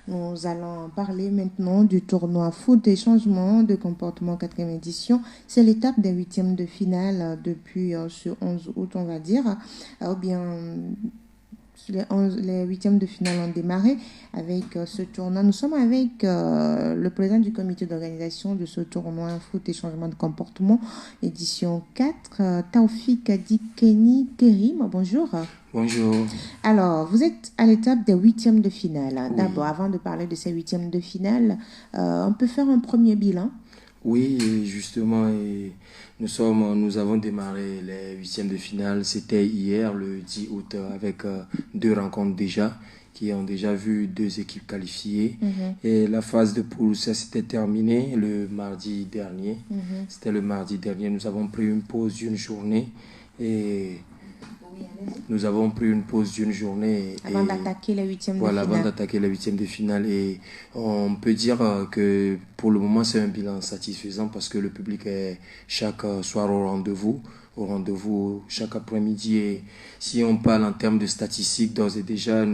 Nous allons parler maintenant du tournoi foot et changement de comportement 4e édition. C'est l'étape des huitièmes de finale depuis ce 11 août, on va dire. Ou bien les huitièmes de finale ont démarré avec ce tournoi. Nous sommes avec le président du comité d'organisation de ce tournoi foot et changement de comportement, édition 4, Taoufik Adikeni Kerim. Bonjour. Bonjour. Alors, vous êtes à l'étape des huitièmes de finale. Oui. D'abord, avant de parler de ces huitièmes de finale, on peut faire un premier bilan. Oui, justement, nous avons démarré les huitièmes de finale. C'était hier, le 10 août, avec deux rencontres déjà, qui ont déjà vu deux équipes qualifiées. Et la phase de poule, ça s'était terminé le mardi dernier. C'était le mardi dernier. Nous avons pris une pause d'une journée et... Nous avons pris une pause d'une journée. Avant d'attaquer les huitièmes de finale. Voilà, avant d'attaquer les huitièmes de finale. Et on peut dire que pour le moment, c'est un bilan satisfaisant parce que le public est chaque soir au rendez-vous chaque après-midi. Et si on parle en termes de statistiques, d'ores et déjà,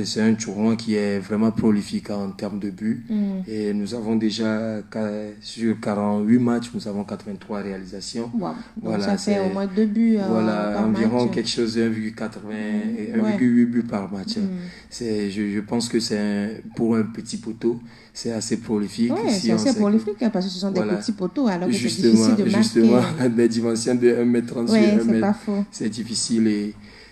c'est un tournoi qui est vraiment prolifique en termes de buts. Et nous avons déjà, sur 48 matchs, nous avons 83 réalisations. Wow. Donc voilà, ça fait au moins 2 buts par environ match. Quelque chose de 1,8 buts par match. Je pense que pour un petit poteau, c'est assez prolifique. Oui, c'est assez prolifique parce que ce sont des petits poteaux, alors que c'est difficile de marquer. Justement, des dimensions de 1m30 sur 1m, c'est difficile.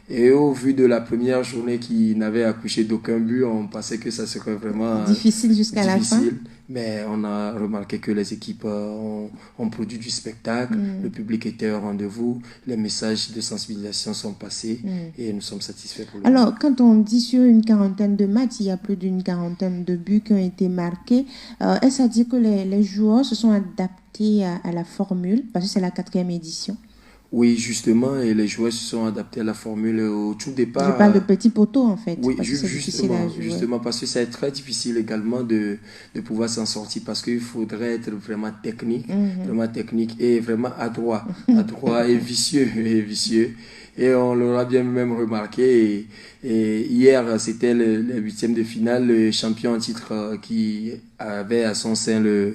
Et au vu de la première journée qui n'avait accouché d'aucun but, on pensait que ça serait vraiment difficile jusqu'à la fin. Mais on a remarqué que les équipes ont produit du spectacle, le public était au rendez-vous, les messages de sensibilisation sont passés et nous sommes satisfaits pour le moment. Alors, quand on dit sur une quarantaine de matchs, il y a plus d'une quarantaine de buts qui ont été marqués, est-ce à dire que les joueurs se sont adaptés à la formule, parce que c'est la 4e édition? Oui, justement, et les joueurs se sont adaptés à la formule au tout départ. Je parle de petits poteaux, en fait. Oui, parce que c'est difficile à jouer. justement, parce que c'est très difficile également de pouvoir s'en sortir, parce qu'il faudrait être vraiment technique et vraiment adroit et vicieux. Et on l'aura bien même remarqué. Et hier, c'était les huitièmes de finale, le champion en titre qui avait à son sein le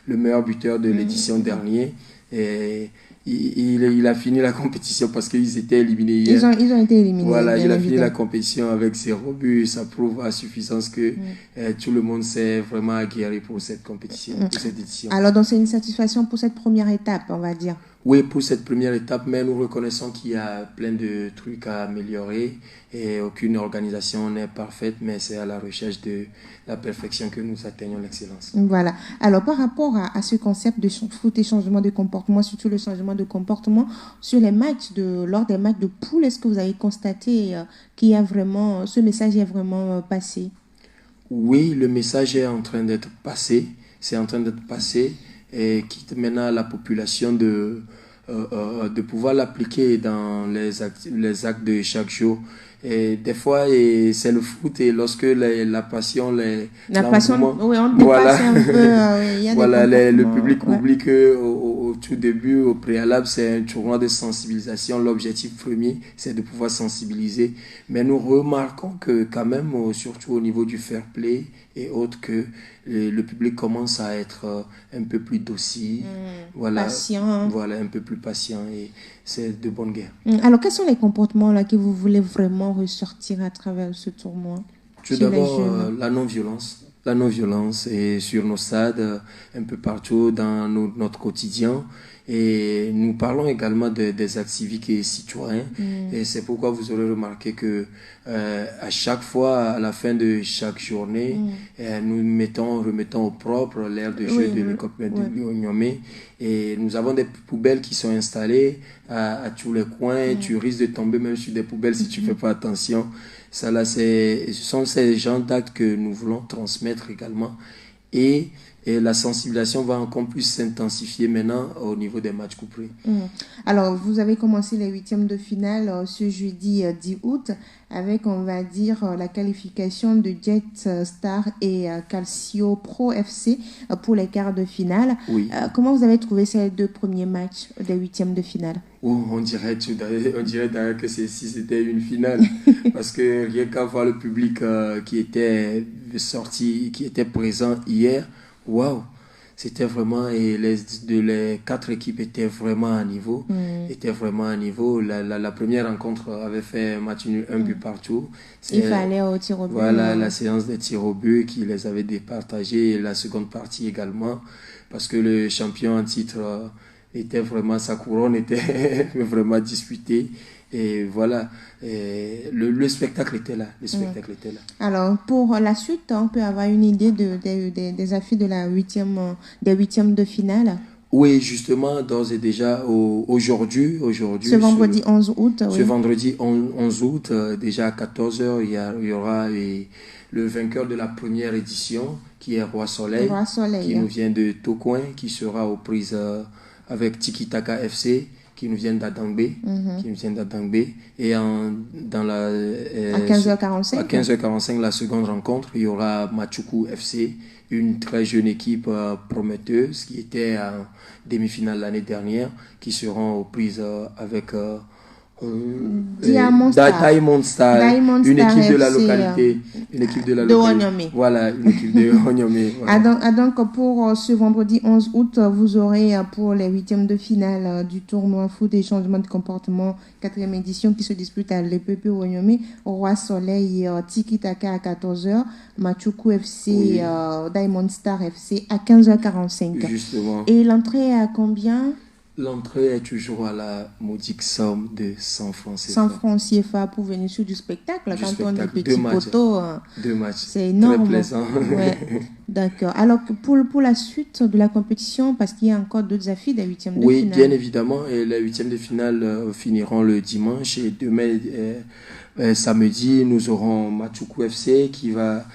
meilleur buteur de l'édition dernière. Et il a fini la compétition parce qu'ils étaient éliminés hier. Ils ont été éliminés. Voilà, il a fini la compétition avec 0 but. Ça prouve à suffisance que tout le monde s'est vraiment aguerri pour cette compétition, pour cette édition. Alors, donc c'est une satisfaction pour cette première étape, on va dire. Oui, pour cette première étape, mais nous reconnaissons qu'il y a plein de trucs à améliorer et aucune organisation n'est parfaite, mais c'est à la recherche de la perfection que nous atteignons l'excellence. Voilà. Alors, par rapport à ce concept de foot et changement de comportement, surtout le changement de comportement, sur les matchs lors des matchs de poule, est-ce que vous avez constaté qu'il y a vraiment, ce message est vraiment passé? Oui, le message est en train d'être passé. C'est en train d'être passé et quitte maintenant à la population de pouvoir l'appliquer dans les actes de chaque jour. Et des fois, c'est le foot et lorsque la passion, oui, on dépasse un peu. Voilà, le public oublie qu'au tout début, au préalable, c'est un tournoi de sensibilisation. L'objectif premier, c'est de pouvoir sensibiliser. Mais nous remarquons que quand même, surtout au niveau du fair play et autres, que le public commence à être un peu plus docile, patient. Voilà, un peu plus patient et c'est de bonne guerre. Alors, quels sont les comportements là que vous voulez vraiment ressortir à travers ce tournoi? Tout d'abord, la non-violence. La non-violence est sur nos stades, un peu partout dans notre quotidien. Et nous parlons également des actes civiques et citoyens. Et c'est pourquoi vous aurez remarqué que à chaque fois, à la fin de chaque journée, nous remettons au propre l'aire de jeu de l'école de Niamey. Et nous avons des poubelles qui sont installées à tous les coins. Tu risques de tomber même sur des poubelles si tu ne fais pas attention. Ça là, ce sont ces genres d'actes que nous voulons transmettre également. Et la sensibilisation va encore plus s'intensifier maintenant au niveau des matchs couperés. Alors, vous avez commencé les huitièmes de finale ce jeudi 10 août avec, on va dire, la qualification de Jet Star et Calcio Pro FC pour les quarts de finale. Oui. Comment vous avez trouvé ces 2 premiers matchs des huitièmes de finale? Oh, on dirait d'ailleurs que si c'était une finale. Parce que rien qu'à voir le public qui était sorti, qui était présent hier, waouh! C'était vraiment, et les quatre équipes étaient vraiment à niveau. Étaient vraiment à niveau. La première rencontre avait fait un match nul, un but partout. Il fallait au tir au but. Voilà, la séance des tirs au but qui les avait départagés, et la seconde partie également. Parce que le champion en titre était vraiment, sa couronne était vraiment disputée. Et voilà, le spectacle était là. Le spectacle était là. Alors, pour la suite, on peut avoir une idée des affiches de des huitièmes de finale. Oui, justement, d'ores et déjà, aujourd'hui, ce vendredi 11 août. Ce vendredi 11 août, déjà à 14h, il y aura le vainqueur de la première édition, qui est Roi Soleil, qui nous vient de Tocoin, qui sera aux prises avec Tiki Taka FC, qui nous viennent d'Adangbe, et dans la à 15h45. À 15h45, la seconde rencontre, il y aura Machuku FC, une très jeune équipe prometteuse qui était en demi-finale l'année dernière, qui seront aux prises avec Diamond Star, une équipe de la localité, voilà, une équipe de Onyomé. Voilà. Donc pour ce vendredi 11 août, vous aurez pour les huitièmes de finale du tournoi foot et changement de comportement 4e édition qui se dispute à l'EPP Onyomé, Roi Soleil Tiki Taka à 14h, Machuku FC, Diamond Star FC à 15h45. Justement. Et l'entrée à combien? L'entrée est toujours à la modique somme de 100 francs CFA. 100 francs CFA pour venir sur du spectacle. Quand on dit petit poteau, c'est énorme. Très plaisant. Ouais. D'accord. Alors, pour la suite de la compétition, parce qu'il y a encore d'autres affiches des huitièmes de finale. Oui, bien évidemment. Et les huitièmes de finale finiront le dimanche. Et demain, samedi, nous aurons Machuku FC qui va...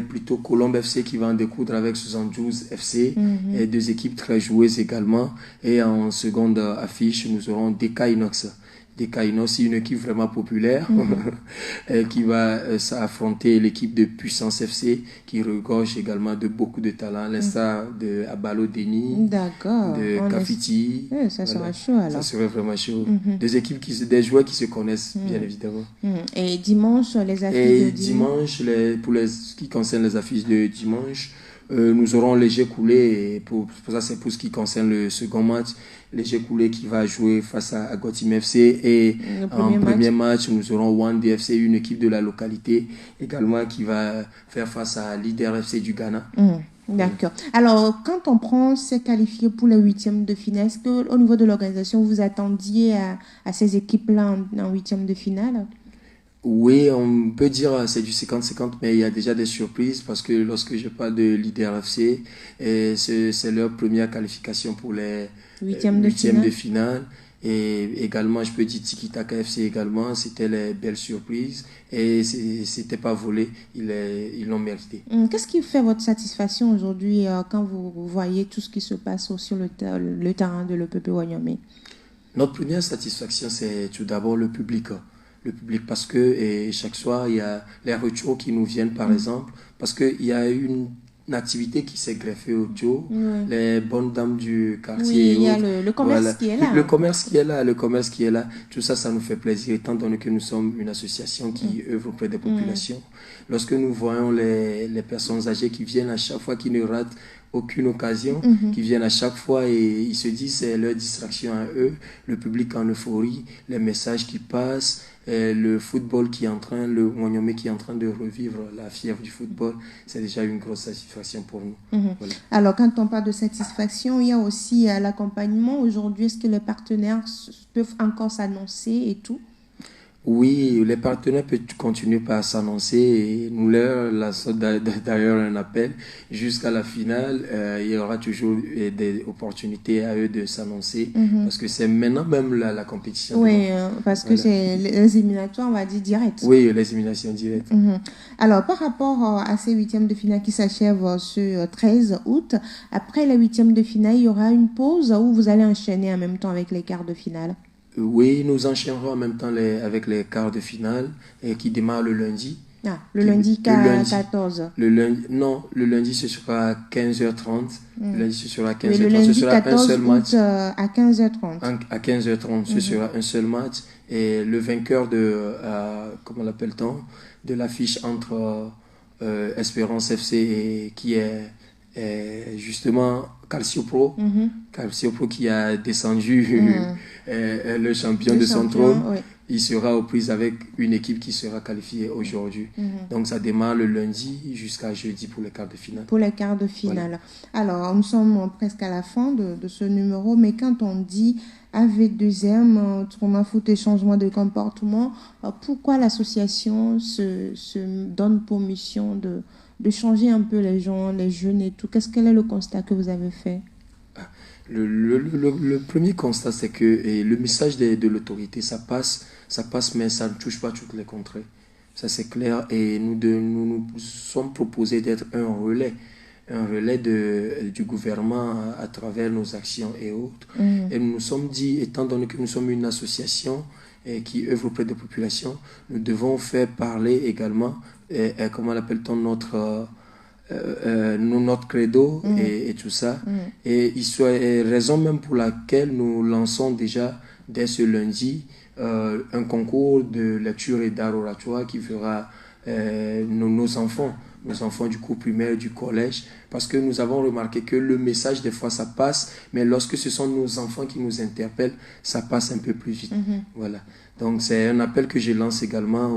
plutôt Colombe FC qui va en découdre avec 72 FC, et deux équipes très joueuses également. Et en seconde affiche, nous aurons DK Inox. DK Inox, une équipe vraiment populaire qui va s'affronter l'équipe de Puissance FC qui regorge également de beaucoup de talent. L'instar de Abalo Deni, de Kafiti. Ça sera chaud alors. Ça serait vraiment chaud. Des joueurs qui se connaissent bien évidemment. Et dimanche, les affiches de dimanche. Pour ce qui concerne les affiches de dimanche, nous aurons Léger Coulé, et pour ça c'est pour ce qui concerne le second match, Léger Coulé qui va jouer face à Gotim FC, et en premier match nous aurons Wandi FC, une équipe de la localité également qui va faire face à Leader FC du Ghana. D'accord. Alors, quand on prend ces qualifiés pour les huitièmes de finale, est-ce qu'au niveau de l'organisation, vous attendiez à ces équipes-là en huitièmes de finale? Oui, on peut dire c'est du 50-50, mais il y a déjà des surprises parce que lorsque je parle de Leader FC, c'est leur première qualification pour les huitièmes de finale. Et également, je peux dire Tiki Taka FC également, c'était les belles surprises et c'était pas volé, ils l'ont mérité. Qu'est-ce qui fait votre satisfaction aujourd'hui quand vous voyez tout ce qui se passe sur le terrain de l'EPP Onyomé? Notre première satisfaction, c'est tout d'abord le public. Le public, parce que chaque soir, il y a les retours qui nous viennent, par exemple, parce qu'il y a une activité qui s'est greffée autour, les bonnes dames du quartier. Oui, il y a le commerce qui est là. Le commerce qui est là, tout ça, ça nous fait plaisir, étant donné que nous sommes une association qui œuvre auprès des populations. Lorsque nous voyons les personnes âgées qui viennent à chaque fois, qui ne ratent aucune occasion, qui viennent à chaque fois et ils se disent c'est leur distraction à eux, le public en euphorie, les messages qui passent, le football qui est en train, le Onyomé qui est en train de revivre la fièvre du football, c'est déjà une grosse satisfaction pour nous. Voilà. Alors quand on parle de satisfaction, il y a aussi l'accompagnement. Aujourd'hui, est-ce que les partenaires peuvent encore s'annoncer et tout? Oui, les partenaires peuvent continuer par s'annoncer et nous leur lançons d'ailleurs un appel. Jusqu'à la finale, il y aura toujours des opportunités à eux de s'annoncer parce que c'est maintenant même la compétition. Oui, parce que c'est les éliminatoires, on va dire, directes. Oui, les éliminations directes. Alors, par rapport à ces huitièmes de finale qui s'achèvent ce 13 août, après les huitièmes de finale, il y aura une pause où vous allez enchaîner en même temps avec les quarts de finale. Oui, nous enchaînerons en même temps avec les quarts de finale qui démarrent le lundi. Le lundi 14. Le lundi ce sera à 15h30. Le lundi ce sera à 15h30. Le lundi ce sera 14 un seul match. À 15h30. À 15h30, ce sera un seul match. Et le vainqueur de, comment l'appelle-t-on, de l'affiche entre Espérance FC et qui est justement Calcio Pro. Calcio Pro qui a descendu le champion de son trône. Oui. Il sera aux prises avec une équipe qui sera qualifiée aujourd'hui. Donc ça démarre le lundi jusqu'à jeudi pour les quarts de finale. Pour les quarts de finale. Voilà. Alors nous sommes presque à la fin de ce numéro, mais quand on dit AV2M, tournoi foot et changement de comportement, pourquoi l'association se donne pour mission de changer un peu les gens, les jeunes et tout? Quel est le constat que vous avez fait? Le premier constat, c'est que le message de l'autorité, ça passe, mais ça ne touche pas toutes les contrées. Ça, c'est clair. Et nous sommes proposés d'être un relais du gouvernement à travers nos actions et autres. Et nous nous sommes dit, étant donné que nous sommes une association qui œuvre auprès des populations, nous devons faire parler également, comment l'appelle-t-on, notre credo et tout ça. Et raison même pour laquelle nous lançons déjà dès ce lundi un concours de lecture et d'art oratoire qui fera nos enfants du cours primaire, du collège, parce que nous avons remarqué que le message des fois ça passe, mais lorsque ce sont nos enfants qui nous interpellent, ça passe un peu plus vite. Voilà. Donc c'est un appel que je lance également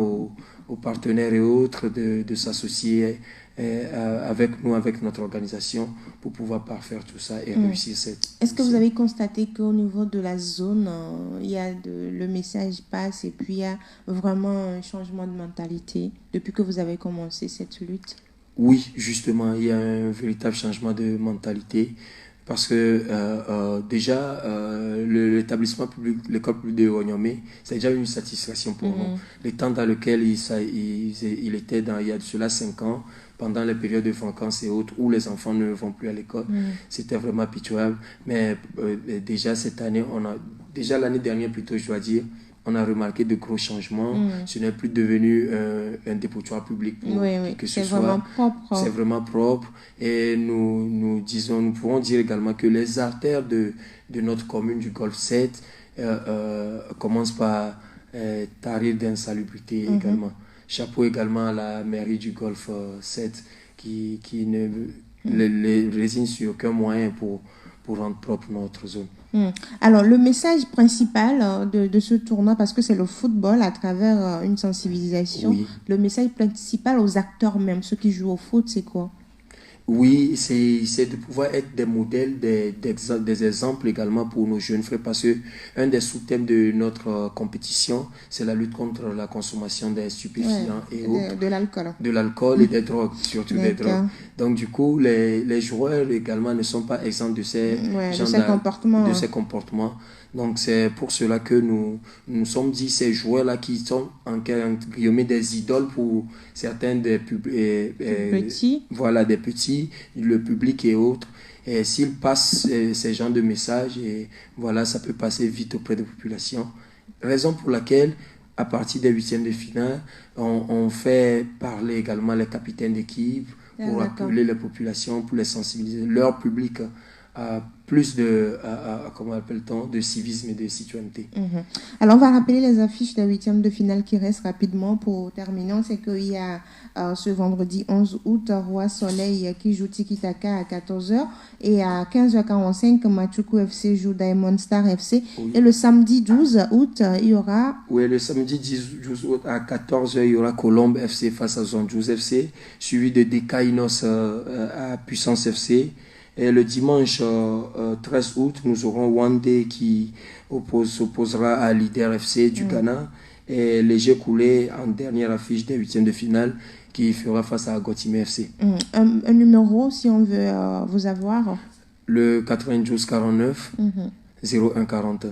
aux partenaires et autres de s'associer avec nous, avec notre organisation, pour pouvoir parfaire tout ça et réussir cette... Est-ce que vous avez constaté qu'au niveau de la zone, le message passe et puis il y a vraiment un changement de mentalité depuis que vous avez commencé cette lutte? Oui, justement, il y a un véritable changement de mentalité. Parce que déjà, l'établissement public, l'école publique de Wanyomé, c'est déjà une satisfaction pour nous. Les temps dans lesquels il était il y a de cela 5 ans, pendant les périodes de vacances et autres, où les enfants ne vont plus à l'école, c'était vraiment pitoyable. Mais déjà cette année, déjà l'année dernière plutôt, je dois dire, on a remarqué de gros changements. Ce n'est plus devenu un dépotoir public pour que ce soit. Vraiment propre. C'est vraiment propre. Et nous pourrons dire également que les artères de notre commune du Golfe 7 commencent par tarir d'insalubrité également. Chapeau également à la mairie du Golfe 7 qui ne les résigne sur aucun moyen pour rendre propre notre zone. Alors, le message principal de ce tournoi, parce que c'est le football à travers une sensibilisation, le message principal aux acteurs même, ceux qui jouent au foot, c'est quoi? Oui, c'est de pouvoir être des modèles, des exemples également pour nos jeunes frères, parce que un des sous-thèmes de notre compétition, c'est la lutte contre la consommation des stupéfiants et autres. De l'alcool. De l'alcool et des drogues, surtout des drogues. Donc du coup, les joueurs également ne sont pas exempts de ces comportements. Donc c'est pour cela que nous sommes dit ces joueurs-là qui sont entre guillemets des idoles pour certains des petits. Voilà, des petits, le public et autres. Et s'ils passent ces genres de messages, et voilà, ça peut passer vite auprès des populations. Raison pour laquelle, à partir des 8e de finale, on fait parler également les capitaines d'équipe pour appeler les populations, pour les sensibiliser, leur public à plus comment appelle-t-on, de civisme et de citoyenneté. Alors, on va rappeler les affiches des 8e de finale qui restent rapidement pour terminer. C'est qu'il y a ce vendredi 11 août, Roi Soleil qui joue Tiki Taka à 14h et à 15h45, Machuku FC joue Diamond Star FC. Et le samedi 12 août, il y aura... Oui, le samedi 12 août à 14h, il y aura Colombe FC face à Zone 12 FC, suivi de Dekainos à Puissance FC. Et le dimanche 13 août, nous aurons Wandé qui s'opposera à Leader FC du Ghana et Léger Coulé en dernière affiche des 8e de finale qui fera face à Gotime FC. Un numéro si on veut vous avoir? Le 92 49 01 40.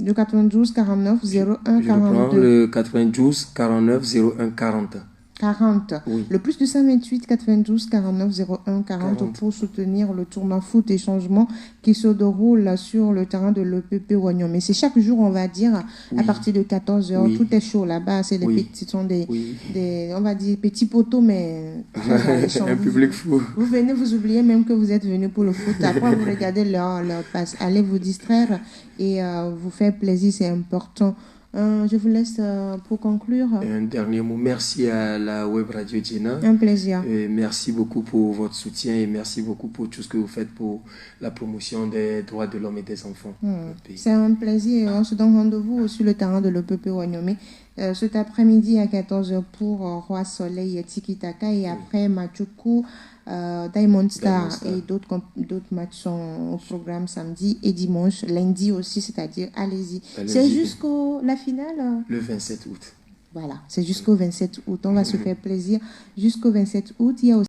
Le 92 49 01 42. Je reprends le 92 49 01 40. 40. Oui. Le plus de 128 92 49 01 40 pour soutenir le tournoi foot et changement qui se déroule sur le terrain de l'EPP Wanyom. Mais c'est chaque jour, on va dire, à partir de 14h, tout est chaud là-bas. C'est ce sont des, on va dire, petits poteaux, mais un public fou. Vous venez, vous oubliez même que vous êtes venu pour le foot. Après, vous regardez leur passe. Allez vous distraire et vous faire plaisir, c'est important. Je vous laisse pour conclure. Un dernier mot. Merci à la Web Radio Djena. Un plaisir. Et merci beaucoup pour votre soutien et merci beaucoup pour tout ce que vous faites pour la promotion des droits de l'homme et des enfants. C'est un plaisir. On se donne rendez-vous sur le terrain de l'EPP Wanyomé cet après-midi à 14h pour Roi Soleil et Tiki Taka et après Machuku, Diamond Star et d'autres matchs sont au programme samedi et dimanche, lundi aussi, c'est-à-dire allez-y. C'est jusqu'au la finale le 27 août. Voilà, c'est jusqu'au 27 août. On va se faire plaisir jusqu'au 27 août. Il y a aussi